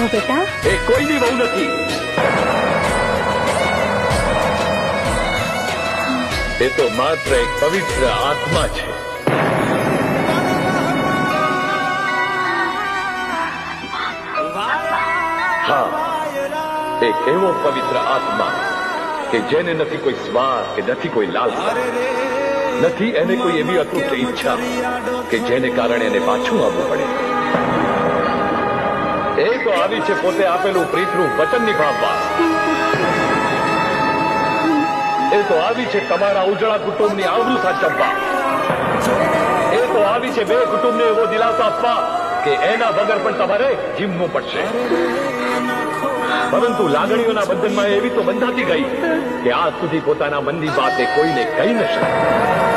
જાઓ બેટા. એ કોઈની વહુ નથી. એ તો માત્ર એક પવિત્ર આત્મા છે. હા, એક એવો પવિત્ર આત્મા કે જેને નથી કોઈ સ્વાર્થ કે નથી કોઈ લાલસા, નથી એને કોઈ એવી અતૂટ ઈચ્છા કે જેને કારણે એને પાછું આવવું પડે. એ તો આવી છે પોતે આપેલું પ્રીતનું વચન નિભાવવા. એ તો આવી છે તમારા ઉજળા કુટુંબની આવરું સાચવવા. એ તો આવી છે બે કુટુંબને એવો દિલાસો આપવા કે એના વગર પણ તમારે જીવવું પડશે. પરંતુ લાગણીઓના બંધનમાં એવી તો બંધાતી ગઈ કે આજ સુધી પોતાના મનની વાત એ કોઈને કહી ન શકે.